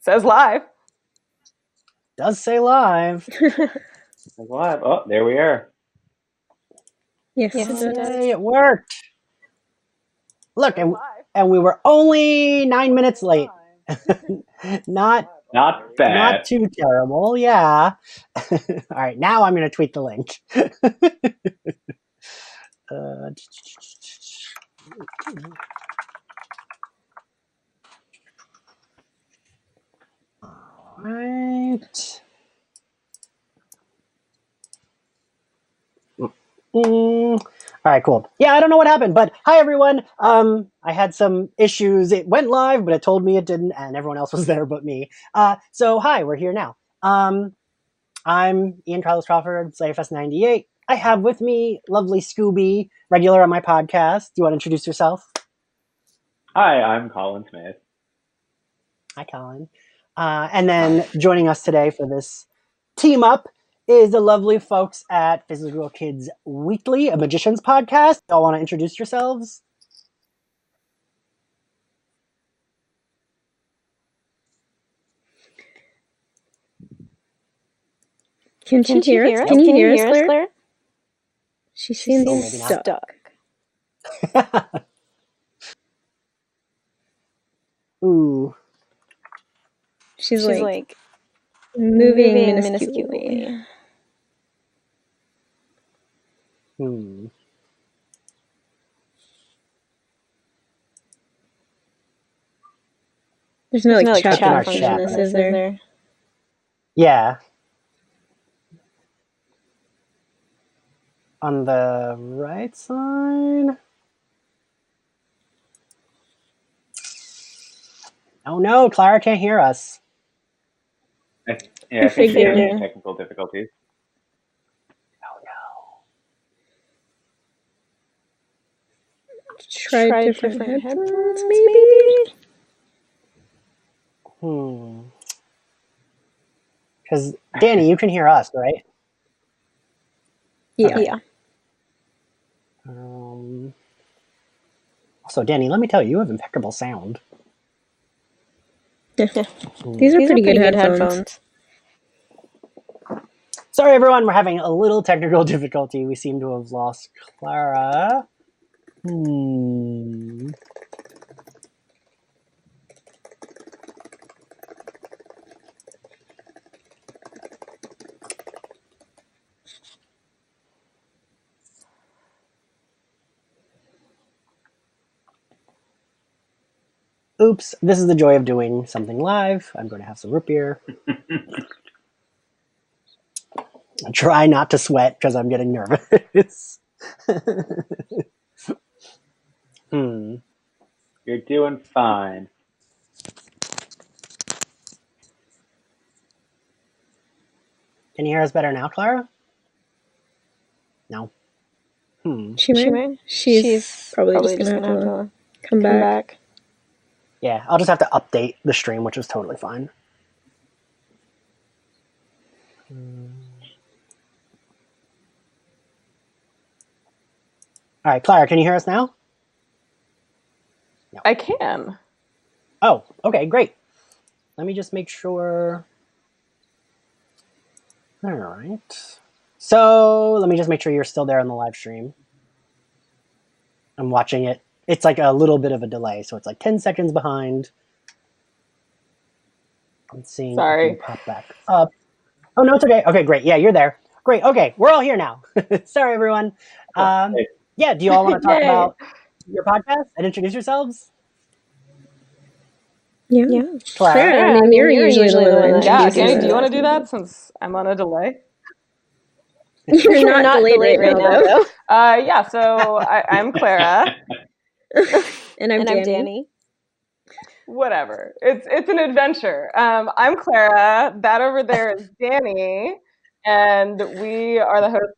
Says live. Does say live. Says live. Oh, there we are. Yes, Yay, it worked. Look, and we were only 9 minutes late. Not bad. Not too terrible, yeah. All right, now I'm going to tweet the link. All right. All right, cool. Yeah, I don't know what happened, but hi everyone. I had some issues. It went live, but it told me it didn't, and everyone else was there but me. So hi, we're here now. I'm Untitled Chapter, SlayerFest 98. I have with me lovely Scooby, regular on my podcast. Do you want to introduce yourself? Hi, I'm Colin Smith. Hi, Colin. And then joining us today for this team up is the lovely folks at Physical Kids Weekly, a magician's podcast. Y'all want to introduce yourselves? Can you hear us? Can you hear us, Claire? She seems stuck. Ooh. She's like moving minusculely. There's no chat function, is there? Yeah. On the right side? Oh no, Clara can't hear us. I think she's having technical difficulties. Oh no. Try different headphones, maybe? Because, Danny, you can hear us, right? Yeah. Okay. So, Danny, let me tell you, you have impeccable sound. These are pretty good headphones. Sorry, everyone. We're having a little technical difficulty. We seem to have lost Clara. Oops, this is the joy of doing something live. I'm going to have some root beer. I try not to sweat because I'm getting nervous. You're doing fine. Can you hear us better now, Clara? No. She might. She's probably just going to have to come back. Yeah, I'll just have to update the stream, which is totally fine. All right, Clara, can you hear us now? No. I can. Oh, okay, great. Let me just make sure. All right. So let me just make sure you're still there on the live stream. I'm watching it. It's like a little bit of a delay, so it's like 10 seconds behind. I'm seeing if you pop back up. Oh, no, it's okay. Okay, great. Yeah, you're there. Great. Okay, we're all here now. Sorry, everyone. Yeah, do you all want to talk about your podcast and introduce yourselves? Yeah. Clara, I mean, you're usually the one that Yeah, Danny, do you want to do that since I'm on a delay? You're not delayed right now, though. Yeah, so I'm Clara. And I'm Danny. Whatever. It's an adventure. I'm Clara. That over there is Danny. And we are the hosts.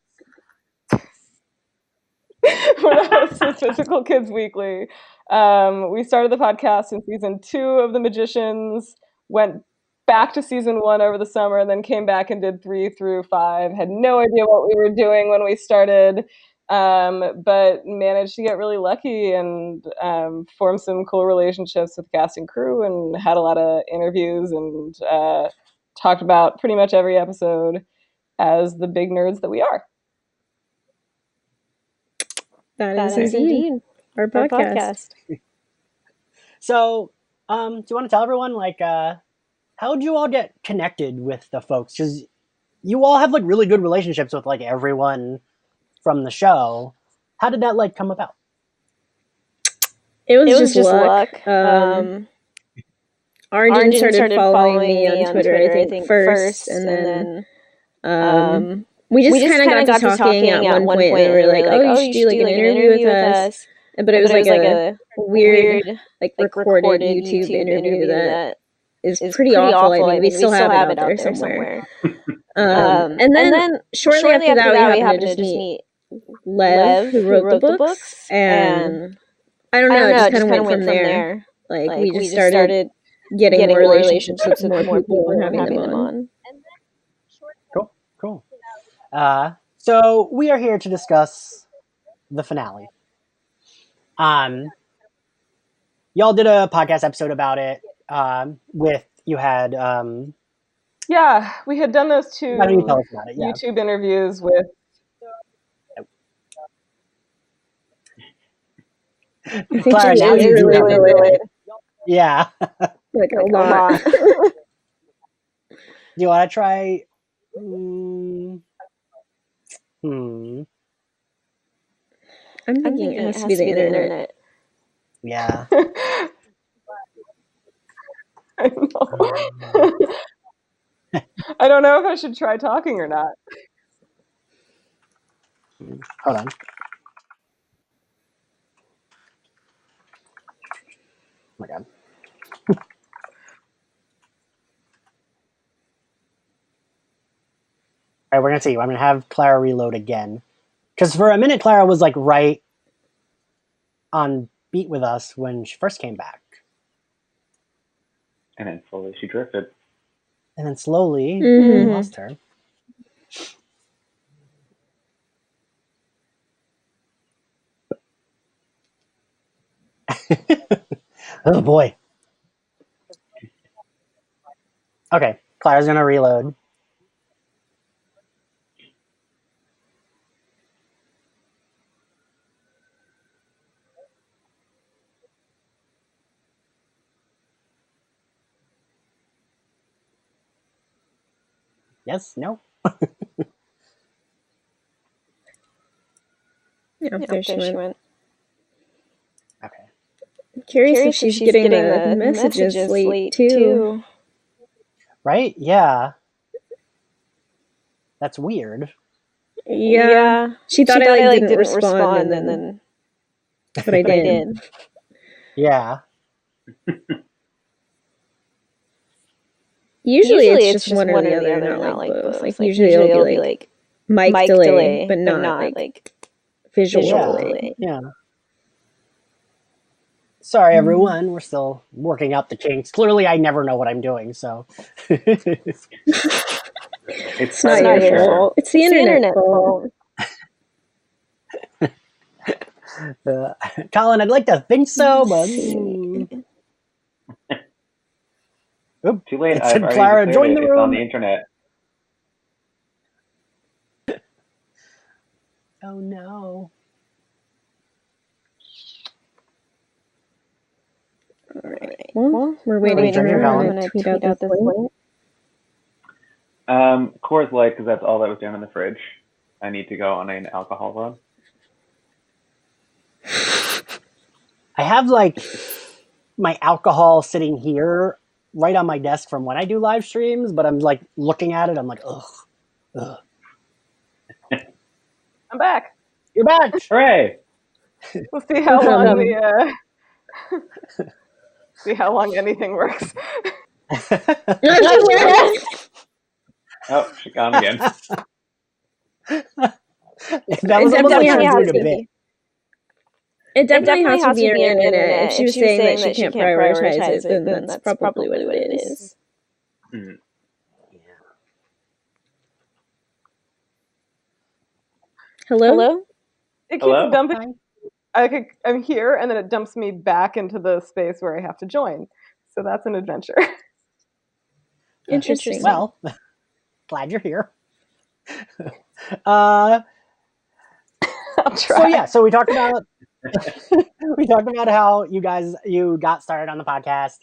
We're the hosts of Physical Kids Weekly. We started the podcast in season 2 of The Magicians, went back to season 1 over the summer, then came back and did 3 through 5. Had no idea what we were doing when we started. but managed to get really lucky and form some cool relationships with cast and crew, and had a lot of interviews and talked about pretty much every episode as the big nerds that we are. That is indeed our podcast. So, do you want to tell everyone, like, how did you all get connected with the folks? Because you all have, like, really good relationships with, like, everyone from the show. How did that, like, come about? It was just luck. Arjun started following me on Twitter, I think, first, and then we just kind of got to talking at one point, and we were like, oh, you should do, like, an interview with us. But it was like a weird, like, recorded YouTube interview that is pretty awful. I mean, we still have it out there somewhere. And then shortly after that, we happened to just meet Lev, who wrote the books, and I don't know, it just kind of went from there. Like, we just started getting more relationships with more people and having them on. Cool. So we are here to discuss the finale. Y'all did a podcast episode about it. You had Yeah, we had done those two why don't you tell us about it? Yeah. YouTube interviews with. Clara, now you do have to do it. Yeah. Like a lot. Do you want to try? I'm thinking it has to be the internet. Yeah. I know. I don't know if I should try talking or not. Hold on. Oh my god. All right, we're gonna see. I'm gonna have Clara reload again, because for a minute Clara was like right on beat with us when she first came back, And then slowly she drifted. and then slowly we lost her. Oh boy. Okay, Clara's gonna reload. Yes? No? Yeah, there she went. Okay. I'm curious if she's getting the messages late too. Right? Yeah. That's weird. Yeah. She thought I like didn't respond and then but I did. Yeah. Usually it's just one or the other, not like both. Like usually it'll be like mic delay, but not like visual delay. Yeah. Sorry, everyone. We're still working out the kinks. Clearly, I never know what I'm doing, so. It's not your fault. It's the internet fault. Colin, I'd like to think so, but. Oop, too late. it I've said already Clara, declared join it. the It's room. on the internet. Oh no. Alright. Well, we're waiting for her. I'm going to tweet out this link. Coors Light, because that's all that was down in the fridge. I need to go on an alcohol run. I have like my alcohol sitting here right on my desk from when I do live streams, but I'm like looking at it, I'm like, ugh. I'm back. You're back! Hooray! We'll see how long see how long anything works. Oh, she's gone again. That was almost like she was doing a bit. It definitely has to be your internet. If she was saying that she can't prioritize it, then that's probably what it is. Mm-hmm. Hello? It keeps Hello? dumping. I'm here, and then it dumps me back into the space where I have to join. So that's an adventure. Interesting. Well, glad you're here. Uh, I'll try. so yeah, so we talked about how you got started on the podcast.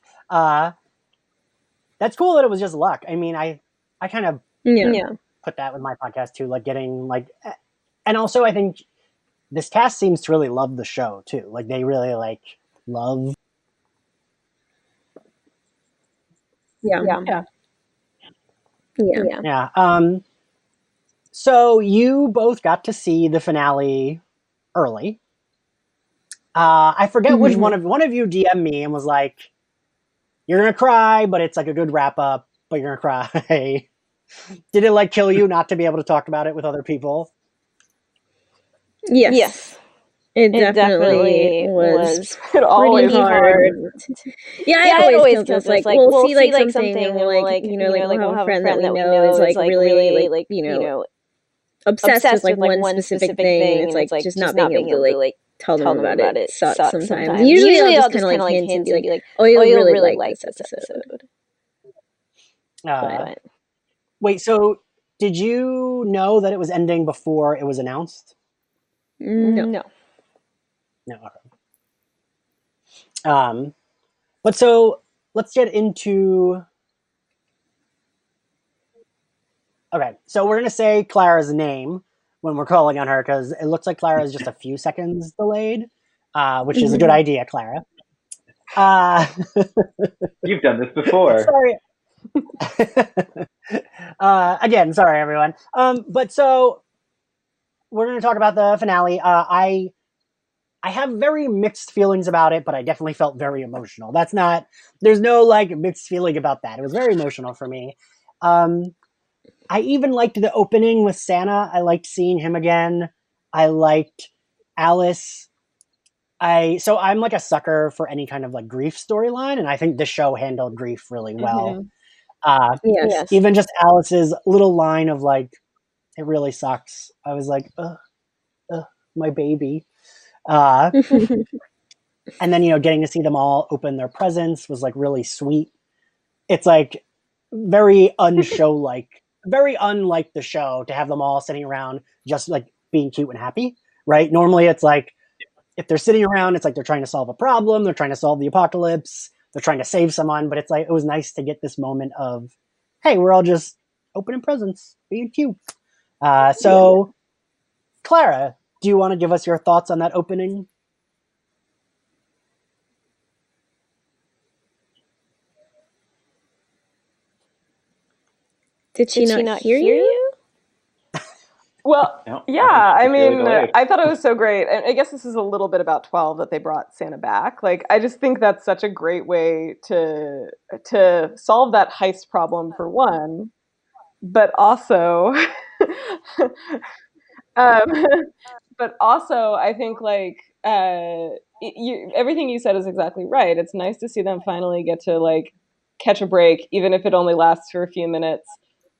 That's cool that it was just luck. I mean, I kind of Yeah. put that with my podcast too, like getting like, and also I think this cast seems to really love the show too. Like they really like love. Yeah. So you both got to see the finale early. I forget which one of you DM'd me and was like, "You're gonna cry, but it's like a good wrap up. But you're gonna cry." Did it like kill you not to be able to talk about it with other people? Yes. It definitely was pretty hard. Yeah, it always kills us. Like we'll see like something and we'll like we'll have a friend that we know is like really like obsessed with like one specific thing, and it's like just not being able to like tell them about it sucks sometimes. Usually I'll just kind of like hint and be like, "Oh, you'll really like this episode." Wait, so did you know that it was ending before it was announced? No. Okay. But so let's get into. Okay, so we're gonna say Clara's name when we're calling on her because it looks like Clara is just a few seconds delayed, which is a good idea, Clara. You've done this before. Sorry. Again, sorry everyone. But so we're going to talk about the finale. I have very mixed feelings about it, but I definitely felt very emotional. There's no like mixed feeling about that. It was very emotional for me. I even liked the opening with Santa. I liked seeing him again. I liked Alice. So I'm like a sucker for any kind of like grief storyline, and I think the show handled grief really well. Yes. Even just Alice's little line of like, "It really sucks." I was like, my baby. And then getting to see them all open their presents was like really sweet. It's like very unshow like, very unlike the show to have them all sitting around just like being cute and happy, right? Normally it's like if they're sitting around, it's like they're trying to solve a problem, they're trying to solve the apocalypse, they're trying to save someone, but it's like it was nice to get this moment of, hey, we're all just opening presents, being cute. So Clara, do you want to give us your thoughts on that opening? Did she not hear you? Well, No, yeah, I mean, I thought it was so great. And I guess this is a little bit about 12 that they brought Santa back. Like, I just think that's such a great way to solve that heist problem for one, but also, but also I think like everything you said is exactly right. It's nice to see them finally get to like catch a break, even if it only lasts for a few minutes.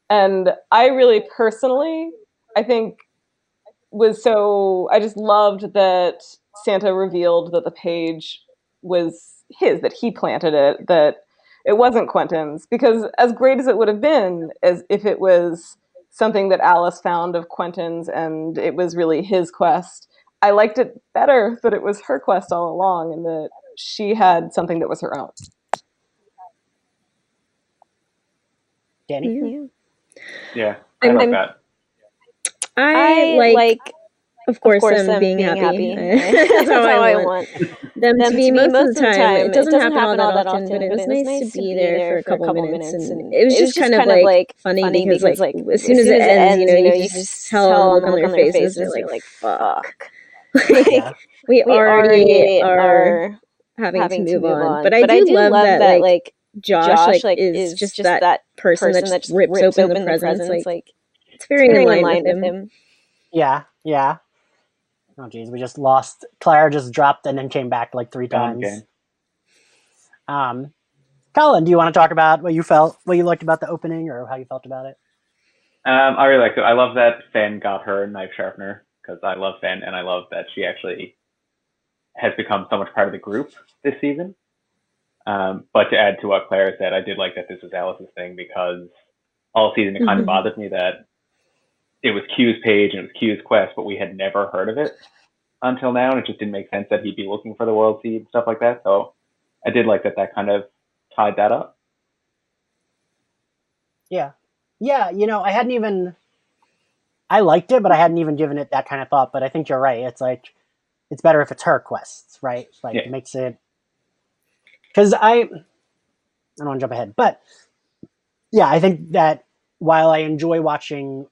And I really personally, I think I just loved that Santa revealed that the page was his, that he planted it, that it wasn't Quentin's. Because as great as it would have been as if it was something that Alice found of Quentin's and it was really his quest, I liked it better that it was her quest all along and that she had something that was her own. Danny? Yeah, I like that. I like, of course, them being happy. That's how I want them to be most of the time. It doesn't happen all that often, but it was nice to be there for a couple minutes, and it was just kind of like funny because like as soon as it ends, you just tell them, look on their faces, they're like, "Fuck." Like we already are having to move on, but I do love that like Josh like is just that person that just rips open the presents. Like it's very in line with him. Yeah. Oh geez, we just lost. Clara just dropped and then came back like 3 times. Colin, do you want to talk about what you liked about the opening, or how you felt about it? I really liked it. I love that Finn got her knife sharpener because I love Finn and I love that she has become so much part of the group this season. But to add to what Clara said, I did like that this was Alice's thing, because all season it kind of bothered me that it was Q's page and it was Q's quest, but we had never heard of it until now, and it just didn't make sense that he'd be looking for the world seed and stuff like that. So I did like that kind of tied that up. Yeah. I liked it, but I hadn't even given it that kind of thought. But I think you're right. It's like, it's better if it's her quests, right? Like, it makes it, because I don't want to jump ahead, but yeah, I think that while I enjoy watching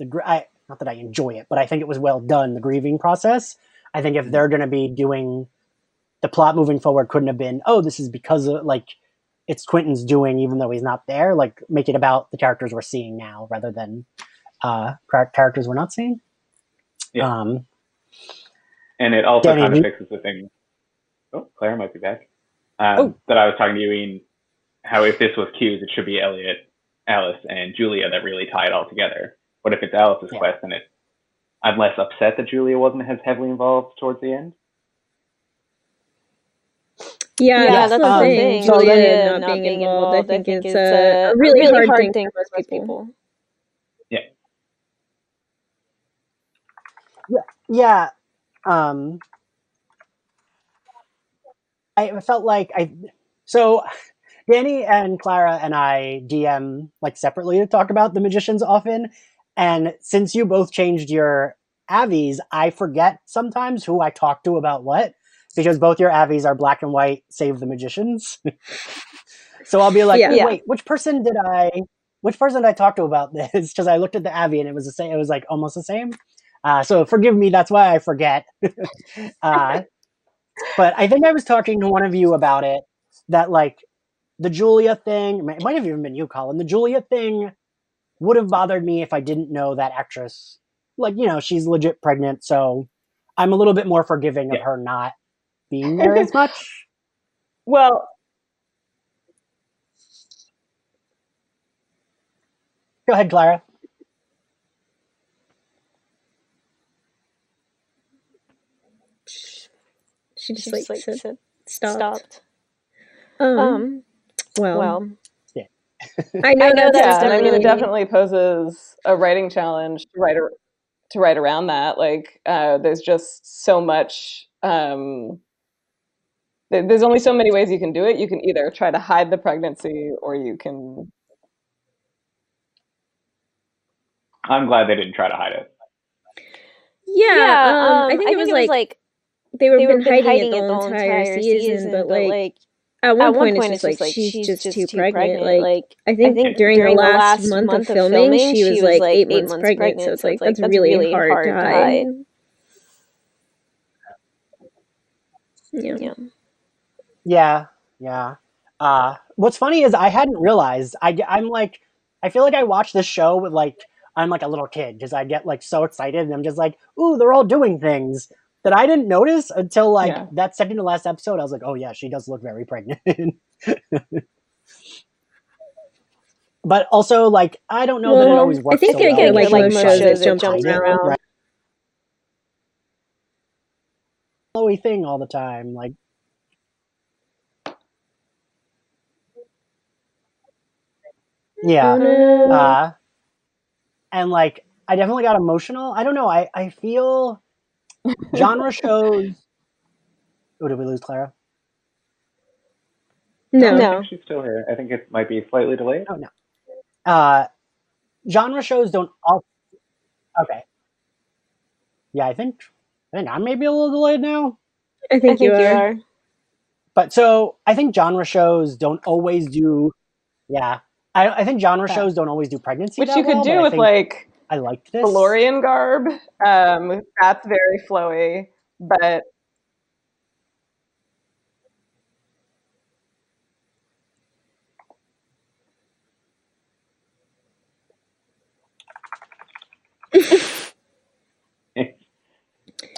not that I enjoy it, but I think it was well done, the grieving process. I think if they're going to be doing the plot moving forward, couldn't have been, oh, this is because of, like, it's Quentin's doing, even though he's not there. Like, make it about the characters we're seeing now rather than characters we're not seeing. Yeah. And it also Danny, kind of fixes the thing. Oh, Clara might be back. That I was talking to you, Ian, how if this was Q's, it should be Elliot, Alice, and Julia that really tie it all together. But if it's Alice's quest, then I'm less upset that Julia wasn't as heavily involved towards the end. Yeah, that's the thing. So Julia not being involved, I think it's a really hard thing for most people. Yeah. I felt like so Danny and Clara and I DM like separately to talk about the magicians often, and since you both changed your avies, I forget sometimes who I talk to about what, because both your avies are black and white, save the magicians. So I'll be like, wait, which person did I talk to about this? Because I looked at the avi and it was the same. It was like almost the same. So forgive me. That's why I forget. But I think I was talking to one of you about it, that like the Julia thing, it might have even been you, Colin. The Julia thing would have bothered me if I didn't know that actress. Like, she's legit pregnant, so I'm a little bit more forgiving of her not being there as much. Well, go ahead, Clara. She just said stopped. Well, yeah. I know that's and I mean, it definitely poses a writing challenge to write around that. Like, there's just so much. There's only so many ways you can do it. You can either try to hide the pregnancy, or you can. I'm glad they didn't try to hide it. Yeah, I think it was like they were been hiding it the whole entire season, but like at one point it's just like she's just too pregnant. Like I think during the last month of filming, she was like 8 months pregnant. So it's like that's really hard to hide. Yeah. What's funny is I hadn't realized. I'm like, I feel like I watch this show with like, I'm like a little kid because I get like so excited and I'm just like, ooh, they're all doing things that I didn't notice until like that second to last episode. I was like, oh yeah, she does look very pregnant. But also, like, I don't know that it always works. I think so well. like most shows, it jumps around. Right? Flowy thing all the time, like. Yeah. Oh, no. And like, I definitely got emotional. I don't know. I feel genre shows. Oh, did we lose Clara? No. I think she's still here. I think it might be slightly delayed. Oh no. Genre shows don't all. Okay. Yeah, I think I'm maybe a little delayed now. I think you are. But so I think genre shows don't always do. Yeah, I think genre shows don't always do pregnancy, which you could do with like I liked this DeLorean garb. That's very flowy, but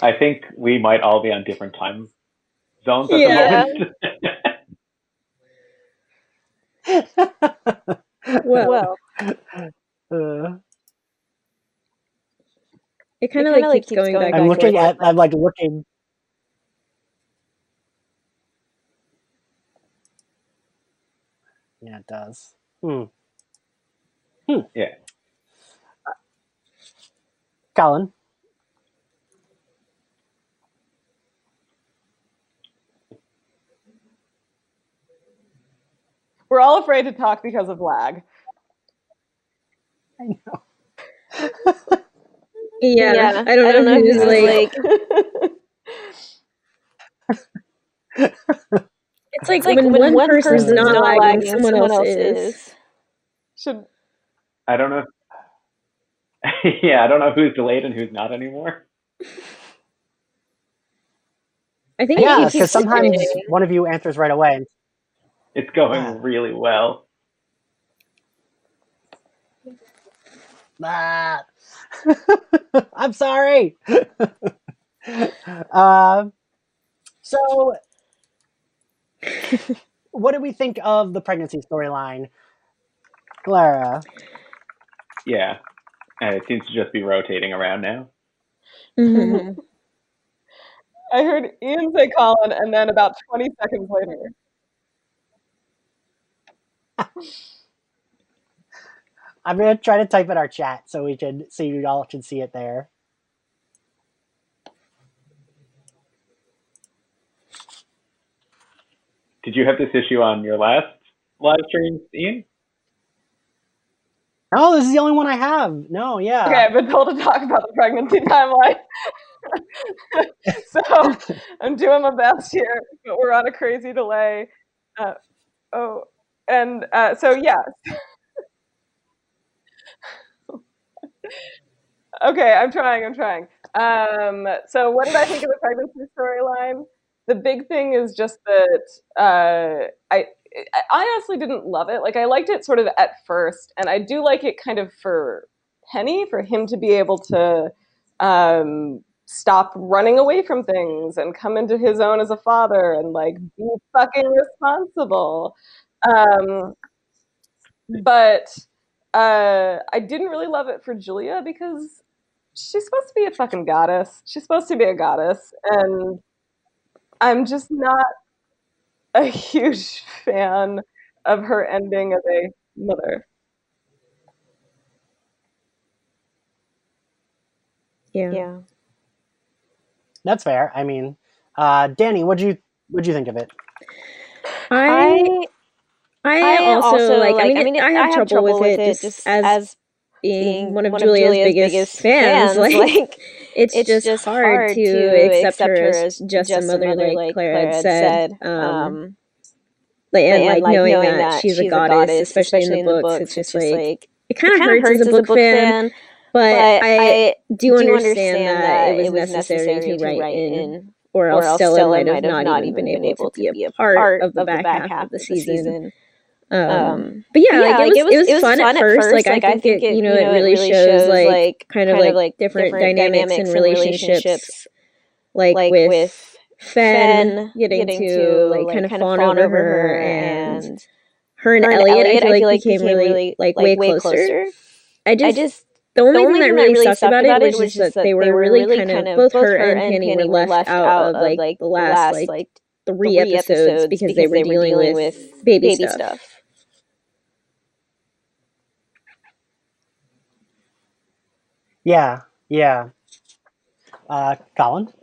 I think we might all be on different time zones at the moment. Well. It kind of like keeps going back. I'm looking at. I'm like looking. Yeah, it does. Yeah. Colin. We're all afraid to talk because of lag. I know. Yeah, I don't know who's like. It's like when one person's not lagging, someone else is. I don't know. Yeah, I don't know who's delayed and who's not anymore. I think Yeah, because sometimes one of you answers right away. It's going really well. I'm sorry. So, what do we think of the pregnancy storyline, Clara? Yeah, and it seems to just be rotating around now. Mm-hmm. I heard Ian say Colin, and then about 20 seconds later. I'm gonna try to type in our chat so you all can see it there. Did you have this issue on your last live stream, Ian? Oh, this is the only one I have. No, yeah. Okay, I've been told to talk about the pregnancy timeline. So I'm doing my best here, but we're on a crazy delay. So yeah. Okay, I'm trying. So what did I think of the pregnancy storyline? The big thing is just that I honestly didn't love it. Like I liked it sort of at first, and I do like it kind of for Penny, for him to be able to stop running away from things and come into his own as a father and like be fucking responsible. But I didn't really love it for Julia because she's supposed to be a fucking goddess. She's supposed to be a goddess, and I'm just not a huge fan of her ending as a mother. Yeah. That's fair. I mean, Danny, what'd you think of it? I also like. I mean, I have trouble with it just as being one of Julia's biggest fans. Like, it's just hard to accept her as just a mother, like Clara had said. And like knowing that she's a goddess, especially in the books, it's just like it kind of hurts as a book fan. But I do understand that it was necessary to write in, or else Stella might have not even been able to be a part of the back half of the season. But yeah, like it was fun at first. Like I think it it really shows like kind of like different dynamics and relationships, like with Fen getting to like kind of fawn over her, and her and Elliot I feel like became really like way closer. I just the only thing that really sucked about it was just that they were really kind of both her and Penny were left out of like the last like 3 episodes because they were dealing with baby stuff. Yeah. Colin?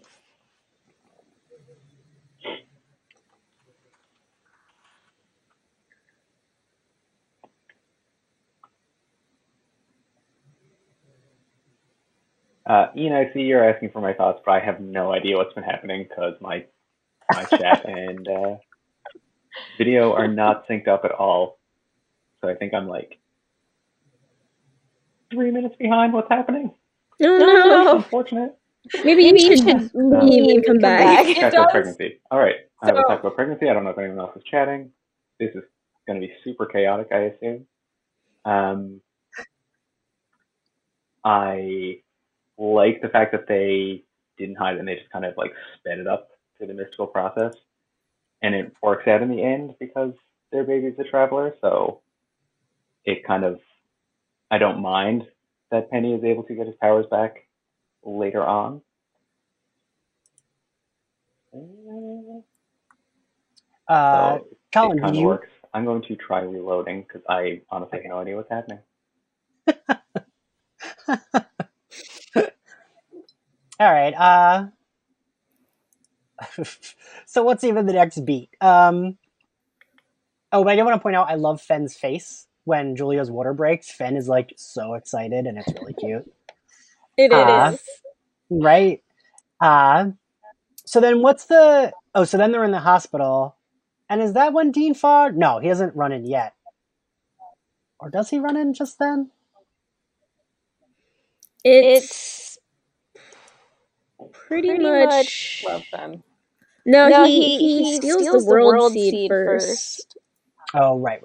Ian, I see you're asking for my thoughts, but I have no idea what's been happening because my chat and video are not synced up at all. So I think I'm like 3 minutes behind what's happening. No. Unfortunate. Maybe you should leave and come back. Talk about pregnancy. All right. We'll talk about pregnancy. I don't know if anyone else is chatting. This is going to be super chaotic, I assume. I like the fact that they didn't hide it and they just kind of like sped it up to the mystical process. And it works out in the end because their baby's a traveler. So it kind of, I don't mind that Penny is able to get his powers back later on. So Colin, it kind of works. I'm going to try reloading because I honestly have no idea what's happening. All right. So what's even the next beat? Oh, but I do want to point out I love Fenn's face when Julia's water breaks. Fenn is like so excited, and it's really cute. It is. Right. So then what's the? Oh, so then they're in the hospital, and is that when Dean Fogg? No, he hasn't run in yet. Or does he run in just then? It's pretty much. Love Fenn. No, he steals the world seed first. Oh, right.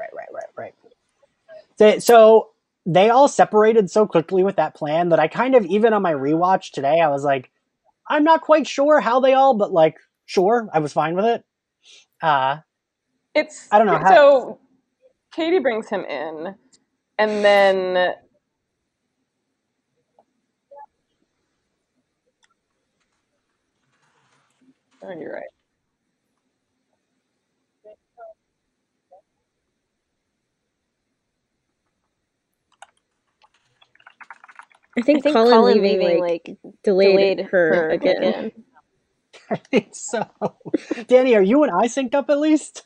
So they all separated so quickly with that plan that I kind of, even on my rewatch today, I was like, I'm not quite sure how they all, but like, sure, I was fine with it. I don't know how. So Katie brings him in, and then you're right. I think Colin leaving like delayed her again. I think so. Danny, are you and I synced up at least?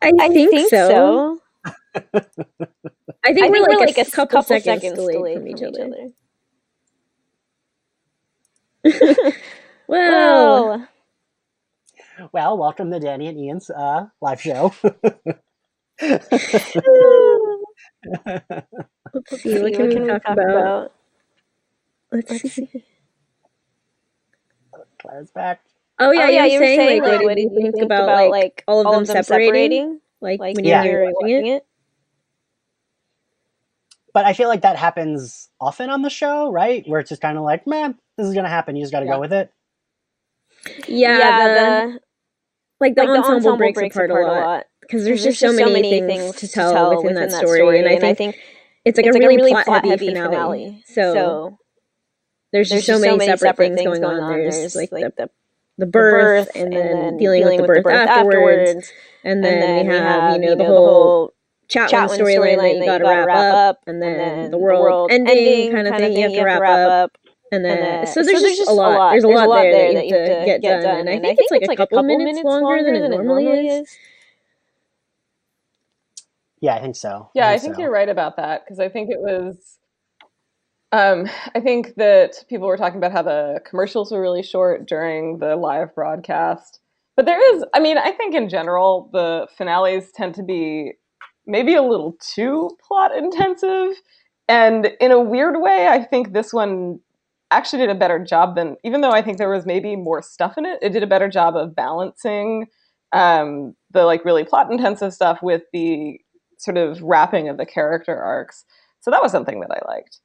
I think so. I think we're like a couple seconds delayed from each other. Well, welcome to Danny and Ian's live show. Let's see, what can we talk about? Let's see. Claire's back. Oh yeah, you were saying like, what did you think about like all of them separating? Like when you were watching it? But I feel like that happens often on the show, right? Where it's just kind of like, man, this is gonna happen. You just got to go with it. Yeah, the ensemble breaks apart a lot because there's just so many things to tell within that story, and I think it's like a really plot-heavy finale. So there's just so many separate things going on. There's like the birth, and then dealing with the birth afterwards, and then we have the whole Chatwin storyline that you gotta wrap up, and then the world ending kind of thing you have to wrap up, and then so there's just a lot. There's a lot there that you have to get done, and I think it's like a couple minutes longer than it normally is. Yeah, I think so. Yeah, I think you're right about that, because I think it was. I think that people were talking about how the commercials were really short during the live broadcast. But I think in general, the finales tend to be maybe a little too plot intensive. And in a weird way, I think this one actually did a better job than, even though I think there was maybe more stuff in it, it did a better job of balancing the like really plot intensive stuff with the sort of wrapping of the character arcs. So that was something that I liked.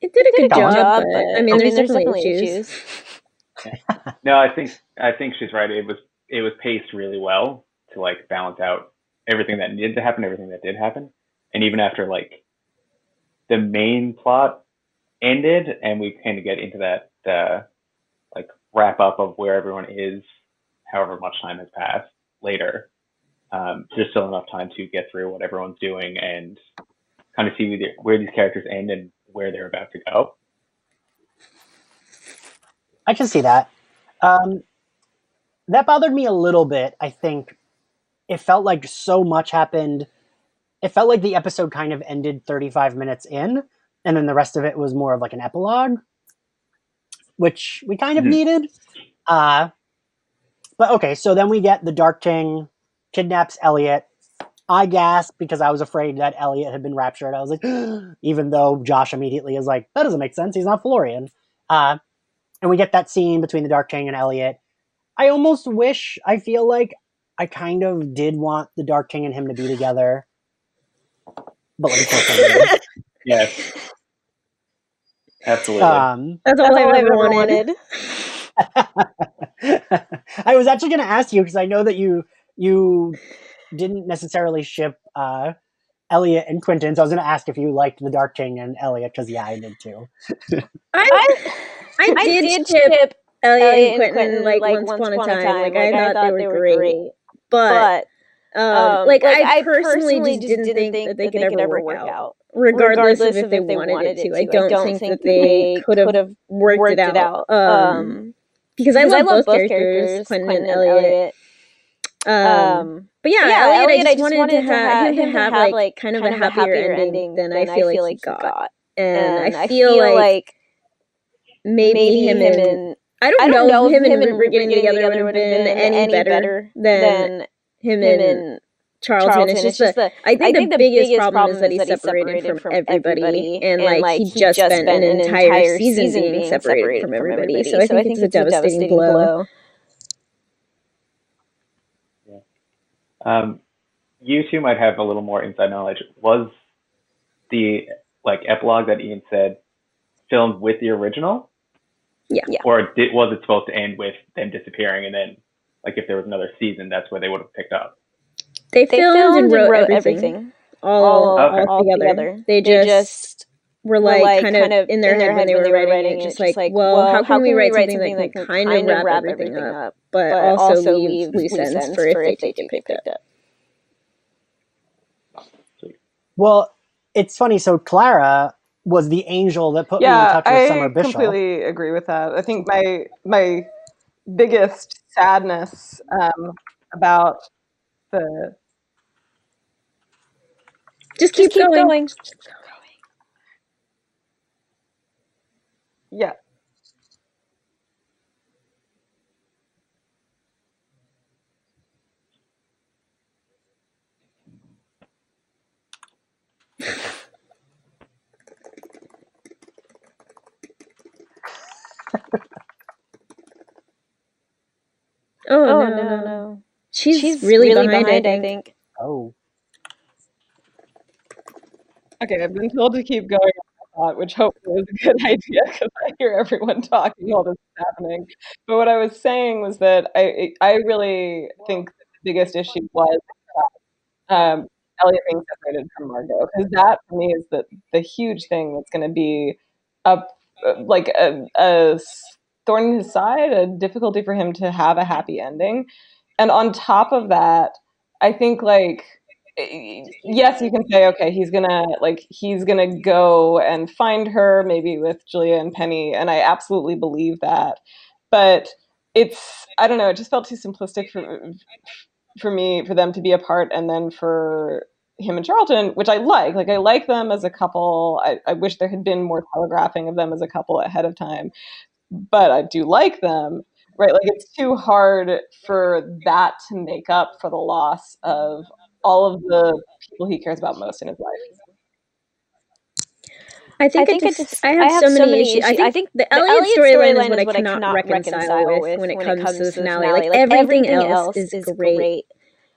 It did a good job, but I mean, there's definitely issues. No, I think she's right. It was paced really well to like balance out everything that needed to happen, everything that did happen, and even after like the main plot ended, and we kind of get into that like wrap up of where everyone is, however much time has passed later. There's still enough time to get through what everyone's doing and kind of see where these characters end and where they're about to go. I can see that. That bothered me a little bit. I think it felt like so much happened. It felt like the episode kind of ended 35 minutes in, and then the rest of it was more of like an epilogue, which we kind of needed. But okay, so then we get the Dark King kidnaps Elliot. I gasped because I was afraid that Elliot had been raptured. I was like, even though Josh immediately is like, that doesn't make sense. He's not Florian. And we get that scene between the Dark King and Elliot. I feel like I kind of did want the Dark King and him to be together. But like, of course I did. Yes. Absolutely. That's all I've ever wanted. I was actually going to ask you, because I know that you didn't necessarily ship Elliot and Quentin. So I was going to ask if you liked the Dark King and Elliot, because yeah, I did too. I did ship Elliot and Quentin like once upon a time. Like I thought they were great, but like I personally just didn't think that they could ever work out, regardless of if they wanted to. I don't think that they could have worked it out. Because I love both characters, Quentin and Elliot. But yeah, Elliot, I just wanted to have him to have like kind of a happier ending than I feel like he got. And I feel like maybe him and I don't know if him and Rupert getting together would have been any better than him and Charlton. It's just I think the biggest problem is that he's separated from everybody, and like he just spent an entire season being separated from everybody. So I think it's a devastating blow. You two might have a little more inside knowledge. Was the like epilogue that Ian said filmed with the original? Yeah. Or was it supposed to end with them disappearing, and then like if there was another season, that's where they would have picked up? They filmed and wrote everything all together. They just were like kind of in their head when they were writing it, just like, well, how can we write something that can kind of wrap everything up, but also leave loose ends for if they get picked up. Well, it's funny. So Clara was the angel that put me in touch with Summer Bishop. I completely agree with that. I think my biggest sadness about the just keep going. Yeah. Oh no. She's really behind, I think. Oh. Okay, I've been told to keep going on my thought, which hopefully is a good idea because I hear everyone talking while this is happening. But what I was saying was that I really think that the biggest issue was Elliot being separated from Margot, because that for me is the huge thing that's going to be like a thorn in his side, a difficulty for him to have a happy ending. And on top of that, I think like yes, you can say okay, he's gonna go and find her maybe with Julia and Penny, and I absolutely believe that. But I don't know, it just felt too simplistic for me, for them to be apart, and then for him and Charlton, which I like. Like I like them as a couple. I wish there had been more telegraphing of them as a couple ahead of time, but I do like them. Right, like it's too hard for that to make up for the loss of all of the people he cares about most in his life. I think I have so many issues. I think the Elliot storyline is what I cannot reconcile with when it comes to the finale. Like everything else is great,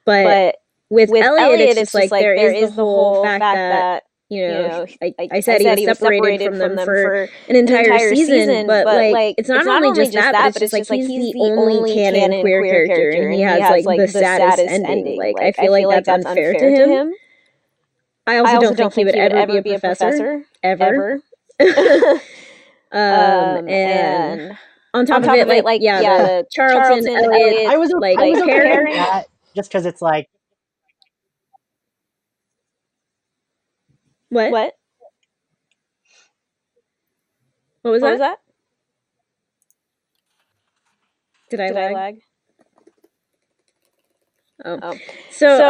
but with Elliot, it's just like there is the whole fact that I said he was separated from them for an entire season, but like it's not only just that, but it's just like he's the only canon queer character, and he has like the saddest ending. Like I feel like that's unfair to him. I also don't think he would ever be a professor, ever. And on top of it, the Charlton, Elliot, I was okay pairing that just because it's like what was that? Did I lag? Oh. So like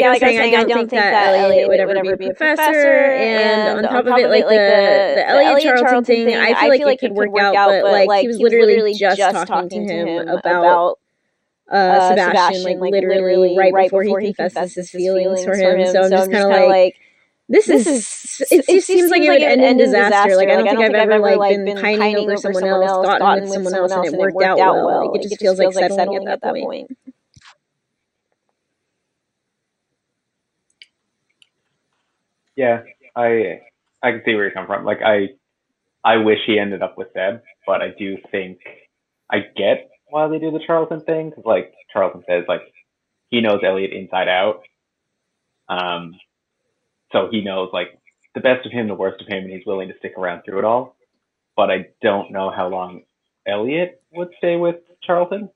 I was saying, I don't think that Elliot would ever be a professor, and on top of it, like the Elliot Charlton thing, I feel like it could work out, but like he was literally just talking to him about Sebastian, like literally right before he confesses his feelings for him. So I'm just kind of like, it just seems like it would end in disaster. Like I don't think I've ever like been pining over someone else, gotten with someone else, and it worked out well. Like it just feels like settling at that point. Yeah, I can see where you're coming from. Like I wish he ended up with Seb, but I do think I get why they do the Charlton thing, because like Charlton says, like he knows Elliot inside out. so he knows like the best of him, the worst of him, and he's willing to stick around through it all. But I don't know how long Elliot would stay with Charlton.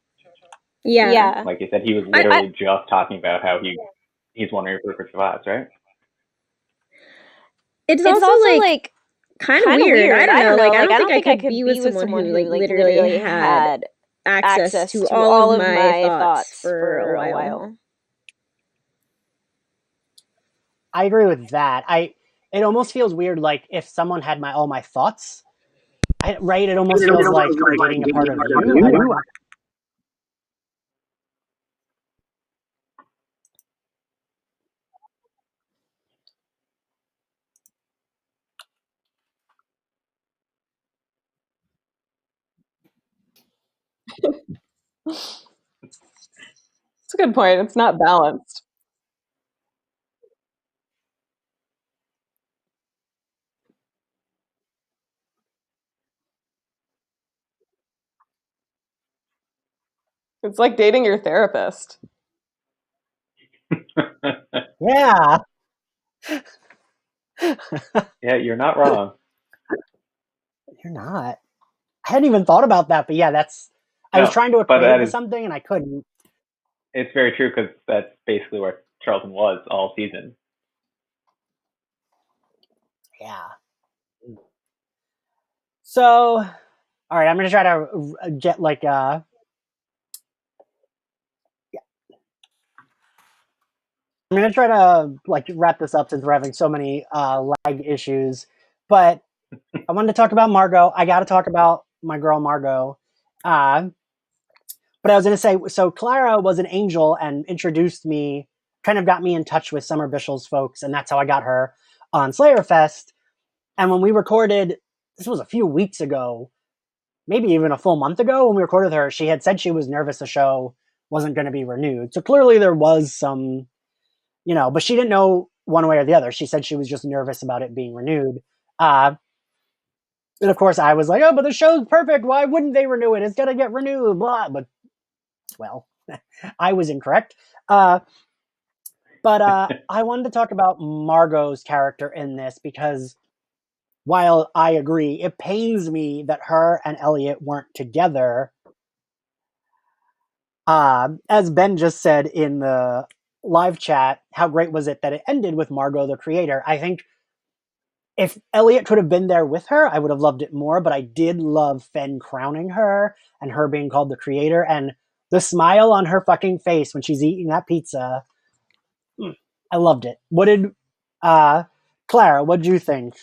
Yeah. Like you said, he was literally just talking about how he's wondering if Rupert survives, right? It's also like kind of weird. I don't know. Like I don't think I could be with someone who like literally had access to all of my thoughts for a while. I agree with that. It almost feels weird, like if someone had all my thoughts, right? It almost feels like I'm dating a part of you. I don't know. It's a good point. It's not balanced. It's like dating your therapist. Yeah. Yeah, you're not wrong. You're not. I hadn't even thought about that, but yeah, I was trying to equate it to something and I couldn't. It's very true because that's basically where Charlton was all season. Yeah. So, all right, I'm gonna try to get like I'm gonna try to like wrap this up since we're having so many lag issues. But I wanted to talk about Margot. I got to talk about my girl Margot. But I was gonna say, so Clara was an angel and introduced me, kind of got me in touch with Summer Bishel's folks, and that's how I got her on Slayer Fest. And when we recorded, this was a few weeks ago, maybe even a full month ago when we recorded her, she had said she was nervous the show wasn't going to be renewed. So clearly there was some, but she didn't know one way or the other. She said she was just nervous about it being renewed. And of course I was like, oh, but the show's perfect. Why wouldn't they renew it? It's going to get renewed, blah. But, well, I was incorrect. But I wanted to talk about Margot's character in this because while I agree, it pains me that her and Elliot weren't together. As Ben just said in the live chat, how great was it that it ended with Margot the creator? I think if Elliot could have been there with her, I would have loved it more, but I did love Fen crowning her and her being called the creator and the smile on her fucking face when she's eating that pizza. I loved it. What did Clara, what did you think?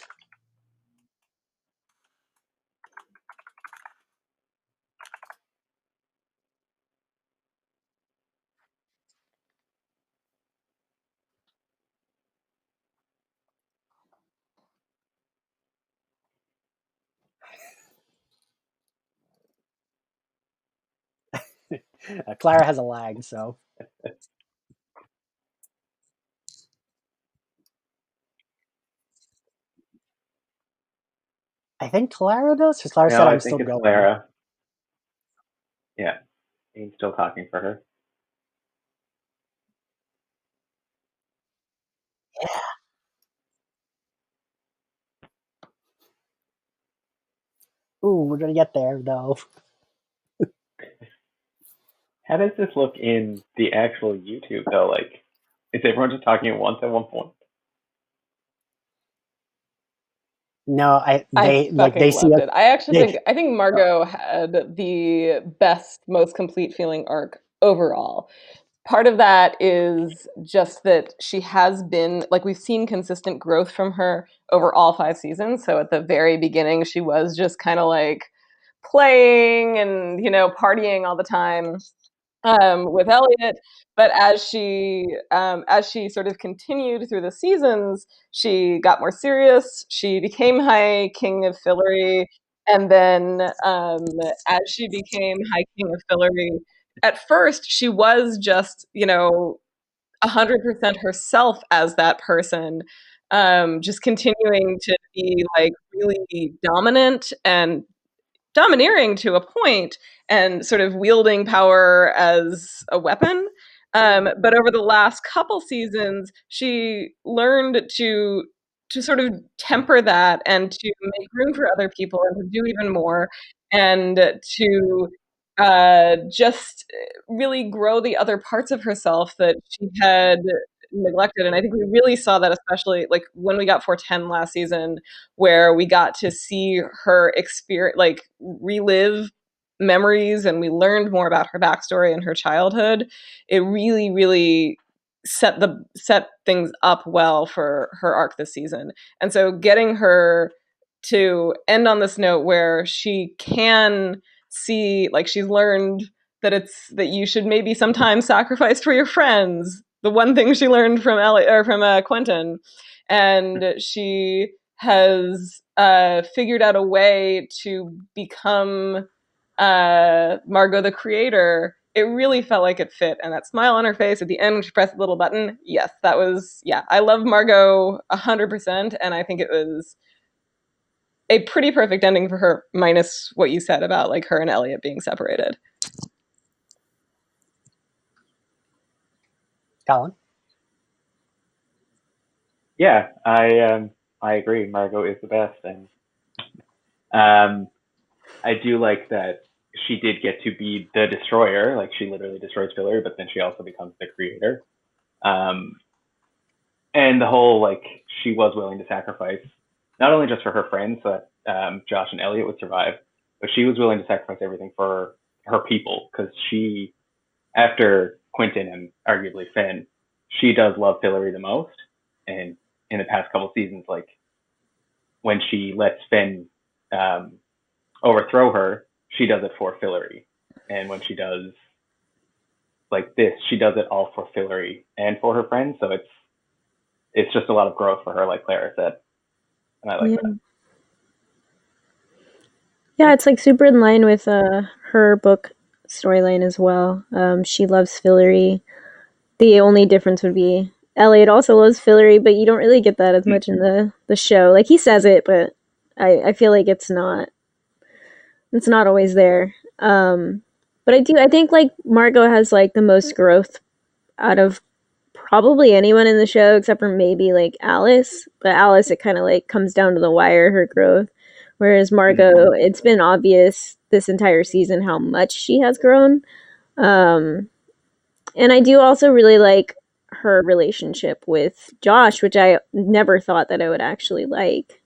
Clara has a lag, so. I think Clara does. Because Clara said I'm still going. Clara. Yeah, he's still talking for her. Yeah. Ooh, we're gonna get there though. How does this look in the actual YouTube though? Like, is everyone just talking at once at one point? No, they see it. I think Margot had the best, most complete feeling arc overall. Part of that is just that she has been, like, we've seen consistent growth from her over all 5 seasons. So at the very beginning, she was just kind of like playing and, partying all the time with Elliot. But as she sort of continued through the seasons, she got more serious. She became High King of Fillory, and then as she became High King of Fillory, at first she was just 100% herself as that person, just continuing to be like really dominant and domineering to a point and sort of wielding power as a weapon. But over the last couple seasons, she learned to sort of temper that and to make room for other people and to do even more and to just really grow the other parts of herself that she had neglected. And I think we really saw that, especially like when we got 410 last season, where we got to see her experience, like relive memories, and we learned more about her backstory and her childhood. It really, really set things up well for her arc this season. And so getting her to end on this note where she can see, like, she's learned that you should maybe sometimes sacrifice for your friends. The one thing she learned from Elliot or from Quentin, and she has figured out a way to become Margot the creator. It really felt like it fit, and that smile on her face at the end when she pressed the little button. Yes, that was, yeah. I love Margot 100%, and I think it was a pretty perfect ending for her, minus what you said about like her and Elliot being separated. Colin? Yeah, I agree. Margot is the best, and I do like that she did get to be the destroyer. Like, she literally destroys Fillery, but then she also becomes the creator. And the whole, like, she was willing to sacrifice not only just for her friends so that Josh and Elliot would survive, but she was willing to sacrifice everything for her people, because she, after Quentin and arguably Finn, she does love Fillery the most. And in the past couple seasons, like, when she lets Finn overthrow her, she does it for Fillery. And when she does like this, she does it all for Fillery and for her friends. So it's just a lot of growth for her, like Clara said. And I like that. Yeah, it's like super in line with her book storyline as well. She loves Fillery. The only difference would be Elliot also loves Fillery, but you don't really get that as much in the show. Like, he says it, but I feel like it's not always there. But I think like Margot has like the most growth out of probably anyone in the show except for maybe like Alice. But Alice, it kind of like comes down to the wire, her growth. Whereas Margot, it's been obvious this entire season how much she has grown. And I do also really like her relationship with Josh, which I never thought that I would actually like.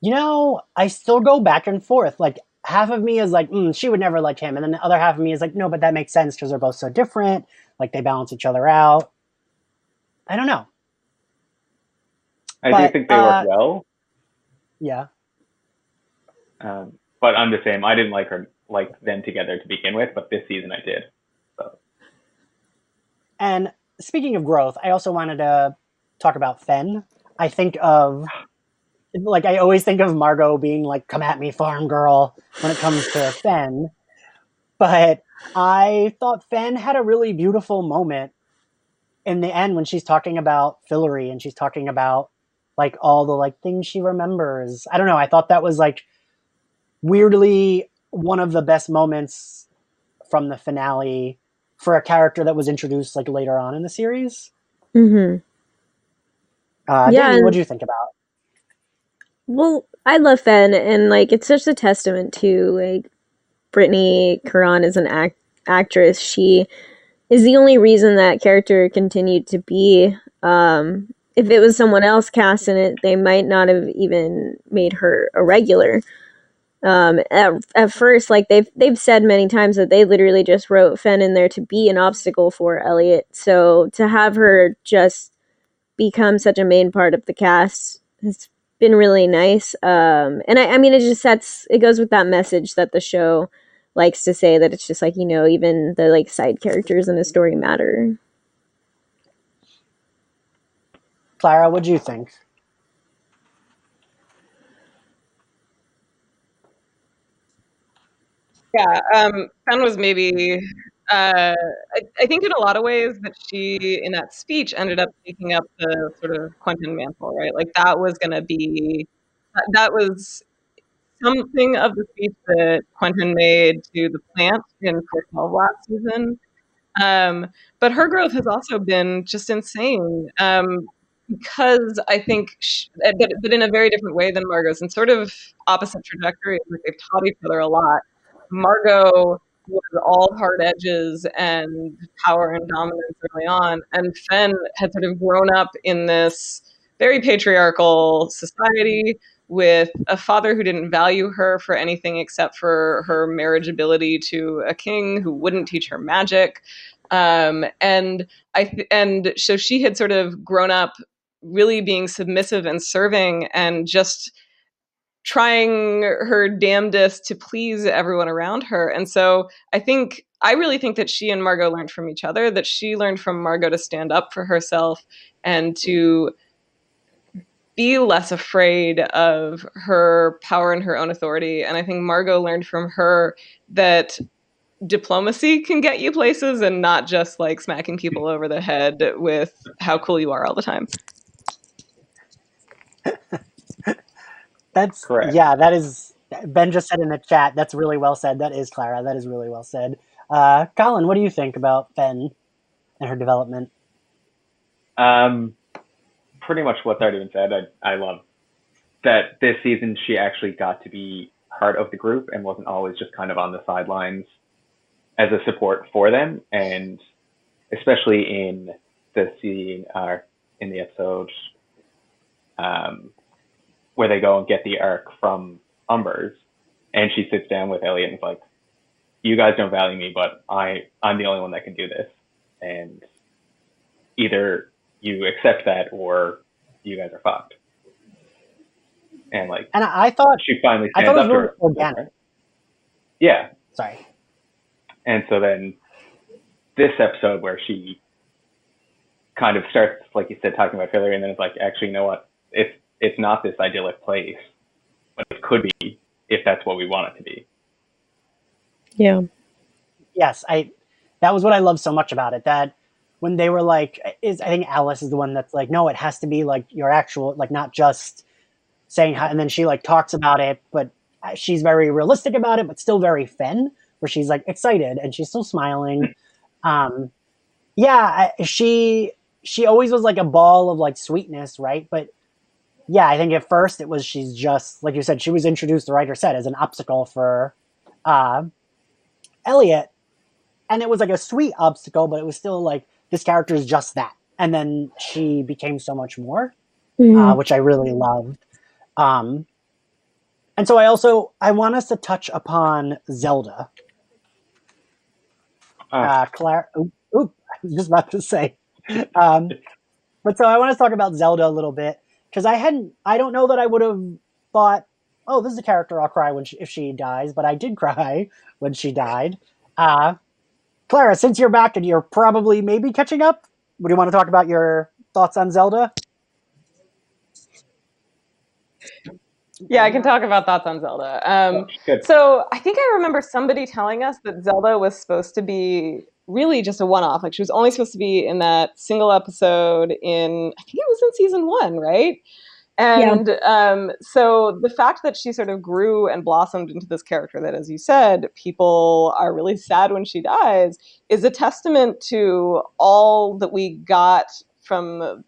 You know, I still go back and forth. Like, half of me is like, she would never like him. And then the other half of me is like, no, but that makes sense because they're both so different. Like, they balance each other out. I don't know. I do think they work well. Yeah. But I'm the same. I didn't like them together to begin with, but this season I did. So. And speaking of growth, I also wanted to talk about Fen. I think of, like, I always think of Margot being like, come at me, farm girl, when it comes to Fen. But I thought Fen had a really beautiful moment in the end when she's talking about Fillery and she's talking about like all the like things she remembers. I don't know. I thought that was like weirdly one of the best moments from the finale for a character that was introduced like later on in the series. Mm-hmm. Danny, what do you think about? Well, I love Fen, and like it's such a testament to like Brittany Curran as an actress. She is the only reason that character continued to be. If it was someone else cast in it, they might not have even made her a regular. At first, like they've said many times that they literally just wrote Fen in there to be an obstacle for Elliot. So to have her just become such a main part of the cast has been really nice. And I mean, it goes with that message that the show likes to say, that it's just like, even the like side characters in a story matter. Clara, what do you think? Yeah, Fen was maybe. I think in a lot of ways that she, in that speech, ended up taking up the sort of Quentin mantle, right? Like that was going to be, that was something of the speech that Quentin made to the plant in 412 last season. But her growth has also been just insane. Because I think, but in a very different way than Margot's, and sort of opposite trajectory. Like they've taught each other a lot. Margot was all hard edges and power and dominance early on, and Fen had sort of grown up in this very patriarchal society with a father who didn't value her for anything except for her marriageability to a king who wouldn't teach her magic. And so she had sort of grown up really being submissive and serving and just trying her damnedest to please everyone around her. And so I really think that she and Margot learned from each other, that she learned from Margot to stand up for herself and to be less afraid of her power and her own authority. And I think Margot learned from her that diplomacy can get you places and not just like smacking people over the head with how cool you are all the time. That's Correct. Yeah, that is. Ben just said in the chat. That's really well said. That is Clara. That is really well said. Colin, what do you think about Ben and her development? Pretty much what's already been said. I love that this season she actually got to be part of the group and wasn't always just kind of on the sidelines as a support for them. And especially in the scene, in the episode where they go and get the arc from Umbers, and she sits down with Elliot and is like, "You guys don't value me, but I'm the only one that can do this, and either you accept that or you guys are fucked." And like, And I thought she finally I stands thought it up was to really her. organic. Right? Yeah. Sorry. And so then this episode where she kind of starts, like you said, talking about failure, and then it's like, actually, you know what? It's not this idyllic place, but it could be if that's what we want it to be. Yeah. Yes, that was what I love so much about it. That when they were like, I think Alice is the one that's like, no, it has to be like your actual, like not just saying how, and then she like talks about it, but she's very realistic about it, but still very Fen, where she's like excited and she's still smiling. Yeah, she always was like a ball of like sweetness, right? But yeah, I think at first it was she's just like you said, she was introduced, the writer said, as an obstacle for Elliot, and it was like a sweet obstacle, but it was still like this character is just that, and then she became so much more, which I really loved. And so I want us to touch upon Zelda. Claire, I was just about to say. But so I want to talk about Zelda a little bit, because I don't know that I would have thought, oh, this is a character I'll cry if she dies, but I did cry when she died. Clara, since you're back and you're probably maybe catching up, would you want to talk about your thoughts on Zelda? Yeah, I can talk about thoughts on Zelda. Good. So I think I remember somebody telling us that Zelda was supposed to be really just a one-off. Like she was only supposed to be in that single episode I think it was in season 1, right? And so the fact that she sort of grew and blossomed into this character that, as you said, people are really sad when she dies, is a testament to all that we got from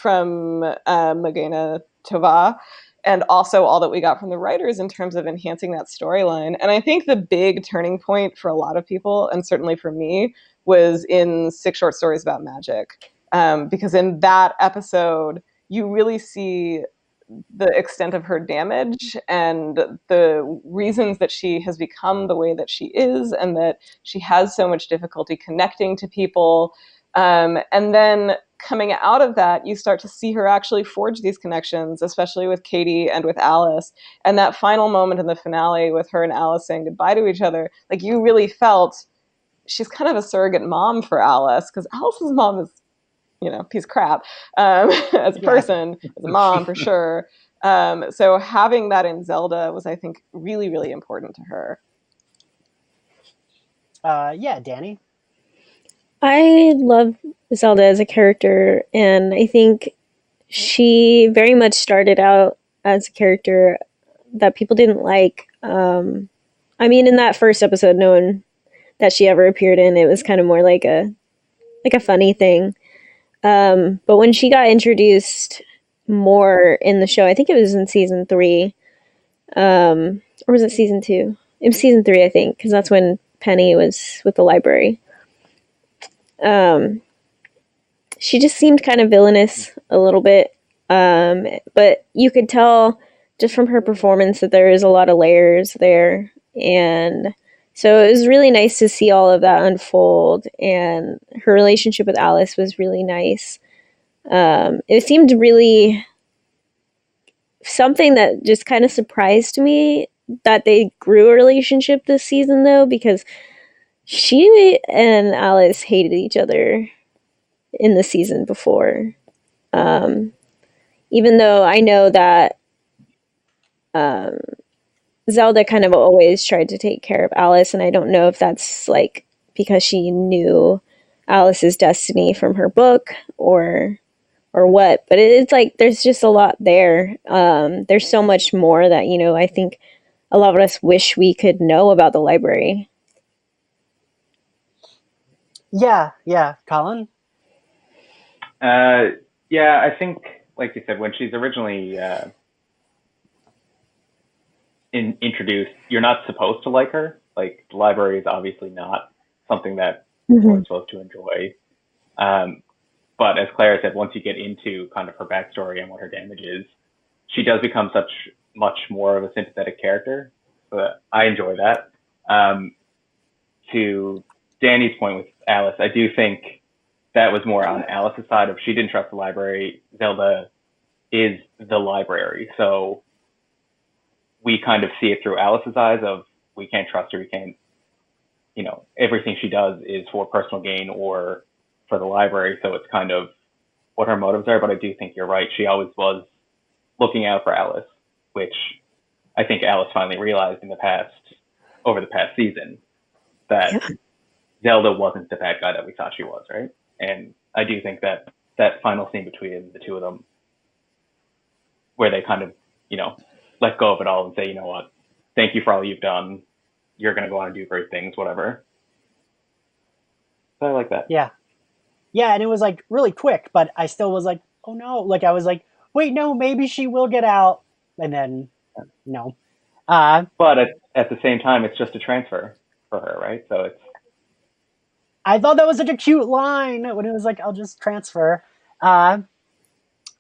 Magena Tova, and also all that we got from the writers in terms of enhancing that storyline. And I think the big turning point for a lot of people, and certainly for me, was in 6 Short Stories About Magic. Because in that episode, you really see the extent of her damage and the reasons that she has become the way that she is, and that she has so much difficulty connecting to people. And then coming out of that, you start to see her actually forge these connections, especially with Katie and with Alice. And that final moment in the finale with her and Alice saying goodbye to each other, like you really felt she's kind of a surrogate mom for Alice, because Alice's mom is, piece of crap as a person, as a mom for sure. So having that in Zelda was, I think, really, really important to her. Yeah, Danny. I love Zelda as a character, and I think she very much started out as a character that people didn't like. I mean, in that first episode, no one that she ever appeared in. It was kind of more like a funny thing. But when she got introduced more in the show, I think it was in season 3, or was it season 2? It was season 3, I think, because that's when Penny was with the library. She just seemed kind of villainous a little bit, but you could tell just from her performance that there is a lot of layers there, and so it was really nice to see all of that unfold. And her relationship with Alice was really nice. It seemed really something that just kind of surprised me that they grew a relationship this season, though, because she and Alice hated each other in the season before. Even though I know that Zelda kind of always tried to take care of Alice, and I don't know if that's like because she knew Alice's destiny from her book or what, but it's like there's just a lot there. There's so much more that, I think a lot of us wish we could know about the library. Yeah, Colin. Yeah, I think, like you said, when she's originally introduced, you're not supposed to like her. Like, the library is obviously not something that we're supposed to enjoy. But as Clara said, once you get into kind of her backstory and what her damage is, she does become much more of a sympathetic character. But I enjoy that. To Danny's point with Alice, I do think that was more on Alice's side of she didn't trust the library. Zelda is the library. So we kind of see it through Alice's eyes of we can't trust her. We can't, everything she does is for personal gain or for the library. So it's kind of what her motives are. But I do think you're right. She always was looking out for Alice, which I think Alice finally realized over the past season, that Zelda wasn't the bad guy that we thought she was, right? And I do think that final scene between the two of them, where they kind of, let go of it all and say, you know what, thank you for all you've done. You're going to go on and do great things, whatever. So I like that. Yeah, and it was like really quick, but I still was like, oh no, like I was like, wait, no, maybe she will get out, and then no. But at the same time, it's just a transfer for her, right? So it's. I thought that was such a cute line when it was like, I'll just transfer. I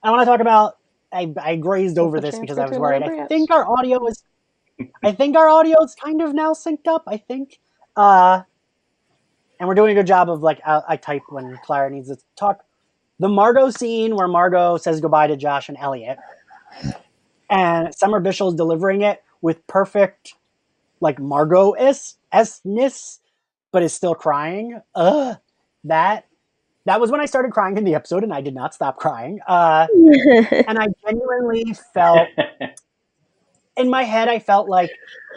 want to talk about. I grazed over this because I was worried. I think our audio is kind of now synced up. I think, and we're doing a good job of like I type when Clara needs to talk. The Margot scene where Margot says goodbye to Josh and Elliot, and Summer Bishel's delivering it with perfect, like Margot-esness, but is still crying. That was when I started crying in the episode, and I did not stop crying. And I genuinely felt, in my head, I felt like,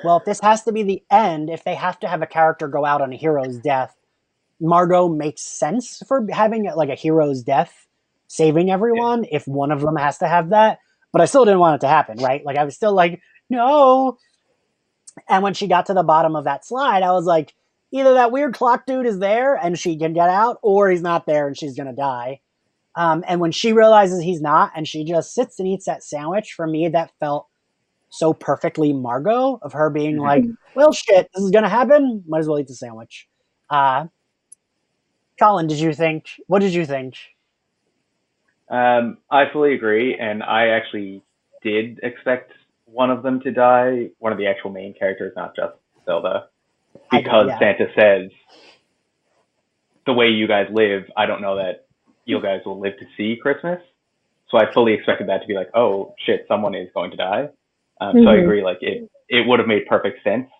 well, if this has to be the end, if they have to have a character go out on a hero's death, Margot makes sense for having like a hero's death, saving everyone, if one of them has to have that. But I still didn't want it to happen, right? Like, I was still like, no. And when she got to the bottom of that slide, I was like, either that weird clock dude is there and she can get out, or he's not there and she's going to die. And when she realizes he's not and she just sits and eats that sandwich, for me, that felt so perfectly Margot, of her being like, well, shit, this is going to happen. Might as well eat the sandwich. Colin, what did you think? I fully agree. And I actually did expect one of them to die, one of the actual main characters, not just Zelda. Because Santa says, the way you guys live, I don't know that you guys will live to see Christmas. So I fully expected that to be like, oh shit, someone is going to die. So I agree, like it would have made perfect sense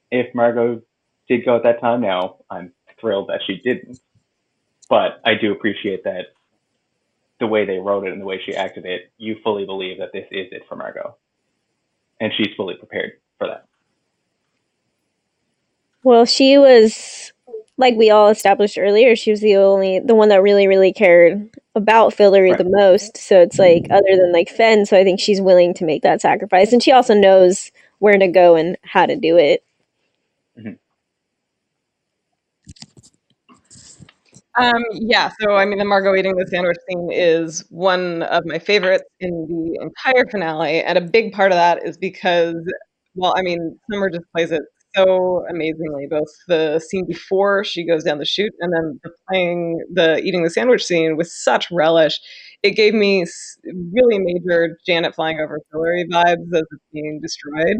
if Margot did go at that time. Now I'm thrilled that she didn't. But I do appreciate that the way they wrote it and the way she acted it, you fully believe that this is it for Margot. And she's fully prepared for that. Well, she was, like we all established earlier, she was the one that really, really cared about Fillory the most. So it's like, other than like Fen, so I think she's willing to make that sacrifice. And she also knows where to go and how to do it. Mm-hmm. Yeah, so I mean, the Margot eating the sandwich scene is one of my favorites in the entire finale, and a big part of that is because, well, I mean, Summer just plays it so amazingly, both the scene before she goes down the chute and then playing the eating the sandwich scene with such relish. It gave me really major Janet flying over Hillary vibes as it's being destroyed,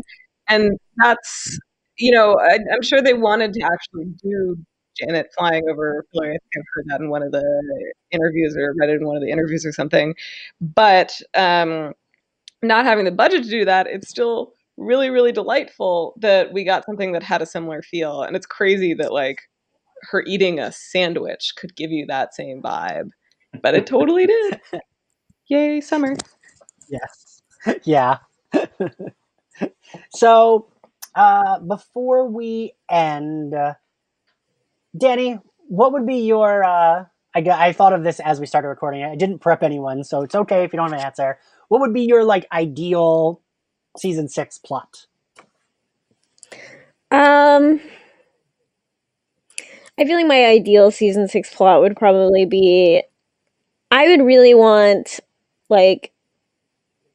and that's, I'm sure they wanted to actually do Janet flying over Hillary. I think I've heard that in one of the interviews or read it in one of the interviews or something. But not having the budget to do that, it's still really, really delightful that we got something that had a similar feel. And it's crazy that like her eating a sandwich could give you that same vibe. But it totally did. Yay, Summer. Yes. Yeah. So, before we end, Danny, what would be your? I thought of this as we started recording. I didn't prep anyone, so it's okay if you don't have an answer. What would be your like ideal season 6 plot? I feel like my ideal season 6 plot would probably be, I would really want like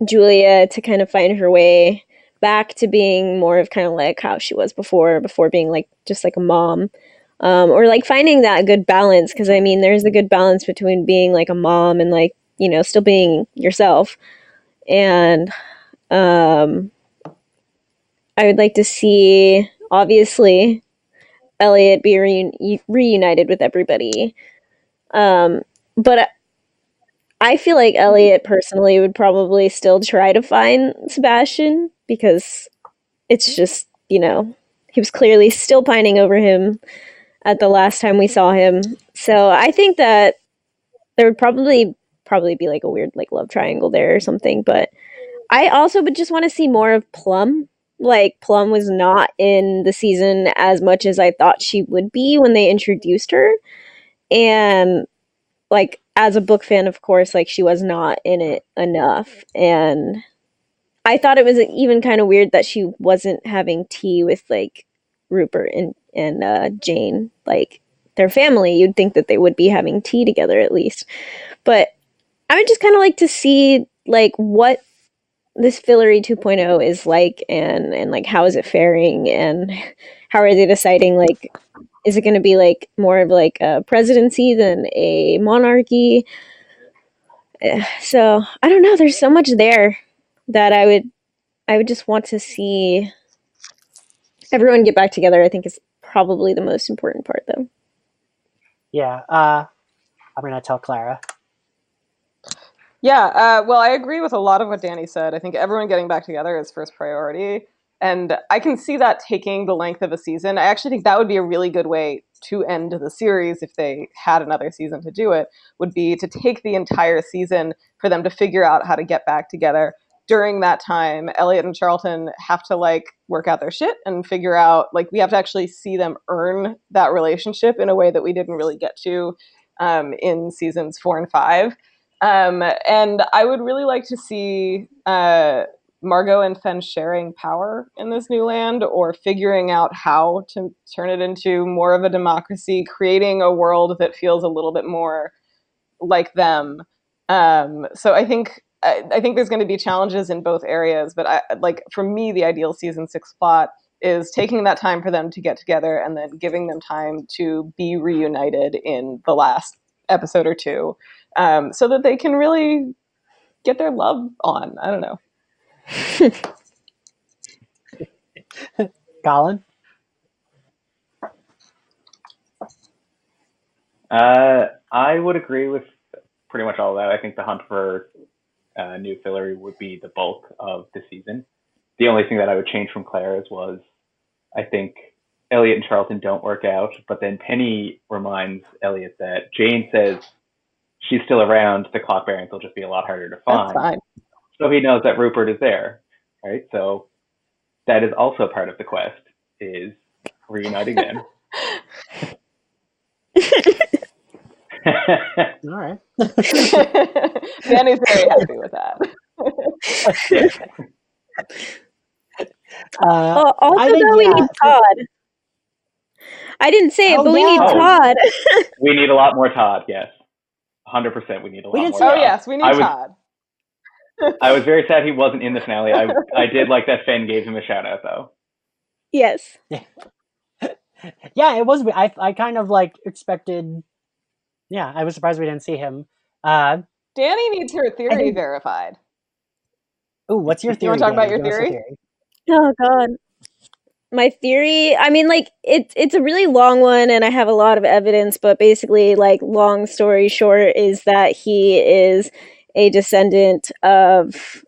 Julia to kind of find her way back to being more of kind of like how she was before being like just like a mom. Or like finding that good balance, because I mean there's a good balance between being like a mom and like, still being yourself. And I would like to see, obviously, Elliot be reunited with everybody. But I feel like Elliot personally would probably still try to find Sebastian, because it's just, he was clearly still pining over him at the last time we saw him. So I think that there would probably be like a weird like love triangle there or something. But I also would just want to see more of Plum. Like Plum was not in the season as much as I thought she would be when they introduced her. And like as a book fan, of course, like she was not in it enough. And I thought it was even kind of weird that she wasn't having tea with like Rupert and Jane. Like their family, you'd think that they would be having tea together at least. But I would just kind of like to see like what this Fillory 2.0 is like, and like how is it faring, and how are they deciding, like, is it going to be like more of like a presidency than a monarchy? So I don't know, there's so much there that I would just want to see everyone get back together. I think is probably the most important part, though. Yeah, I'm gonna tell Clara. Yeah, well, I agree with a lot of what Danny said. I think everyone getting back together is first priority. And I can see that taking the length of a season. I actually think that would be a really good way to end the series if they had another season to do it, would be to take the entire season for them to figure out how to get back together. During that time, Elliot and Charlton have to like work out their shit and figure out, like, we have to actually see them earn that relationship in a way that we didn't really get to in seasons 4 and 5. And I would really like to see Margot and Fen sharing power in this new land, or figuring out how to turn it into more of a democracy, creating a world that feels a little bit more like them. So I think there's going to be challenges in both areas, but for me, the ideal season 6 plot is taking that time for them to get together and then giving them time to be reunited in the last episode or two, so that they can really get their love on. I don't know. Colin? I would agree with pretty much all of that. I think the hunt for new Fillory would be the bulk of the season. The only thing that I would change from Clara's was, I think Elliot and Charlton don't work out, but then Penny reminds Elliot that Jane says she's still around, the clock variants will just be a lot harder to find. That's fine. So he knows that Rupert is there, right? So that is also part of the quest, is reuniting them. All right. Danny's very happy with that. Also, I think, though, we need Todd. I didn't say it, Oh, but we need yeah. Todd. We need a lot more Todd, yes. 100% we need a We lot didn't more see Oh Todd. yes, we need I was, Todd. I was very sad he wasn't in the finale. I did like that Finn gave him a shout out though. Yes. Yeah, it was. I kind of like expected. Yeah, I was surprised we didn't see him. Danny needs her theory think- verified. Oh, what's your You theory? want to talk about Danny? your Give us a theory? Oh God. My theory, I mean, like it's a really long one, and I have a lot of evidence. But basically, like, long story short, is that he is a descendant of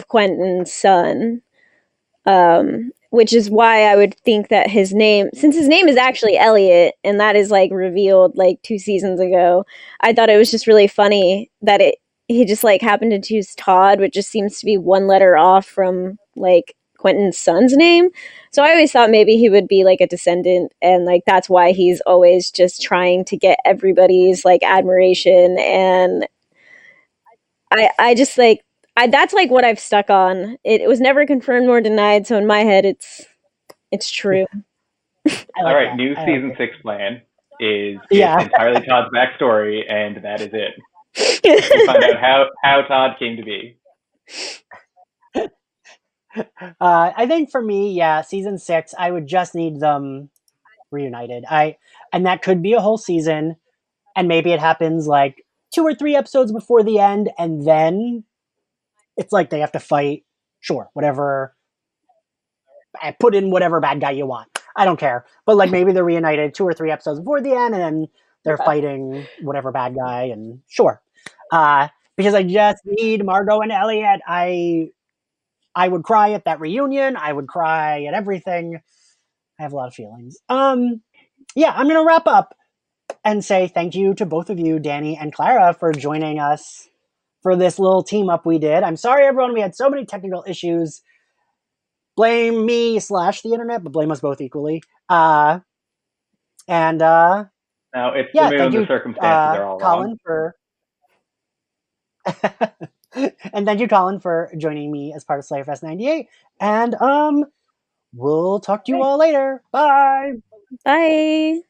Quentin's son. Which is why I would think that his name, since his name is actually Elliot, and that is like revealed like 2 seasons ago, I thought it was just really funny that he just like happened to choose Todd, which just seems to be one letter off from like Quentin's son's name. So I always thought maybe he would be like a descendant, and like that's why he's always just trying to get everybody's like admiration. And I just like that's like what I've stuck on. It was never confirmed nor denied, so in my head it's true. All right, new season 6 plan is it's entirely Todd's backstory, and that is it. We find out how Todd came to be. I think for me, yeah, season 6, I would just need them reunited. And that could be a whole season, and maybe it happens like 2 or 3 episodes before the end, and then it's like they have to fight. Sure, whatever. Put in whatever bad guy you want. I don't care. But like maybe they're reunited 2 or 3 episodes before the end, and then they're fighting whatever bad guy, and sure. Because I just need Margot and Elliot. I would cry at that reunion. I would cry at everything. I have a lot of feelings. Yeah, I'm gonna wrap up and say thank you to both of you, Danny and Clara, for joining us for this little team up we did. I'm sorry, everyone. We had so many technical issues. Blame me / the internet, but blame us both equally. Now it's the moon. Thank you, the circumstances are all Colin, wrong. for and thank you, Colin, for joining me as part of Slayerfest 98. And we'll talk to you all later. Bye. Bye.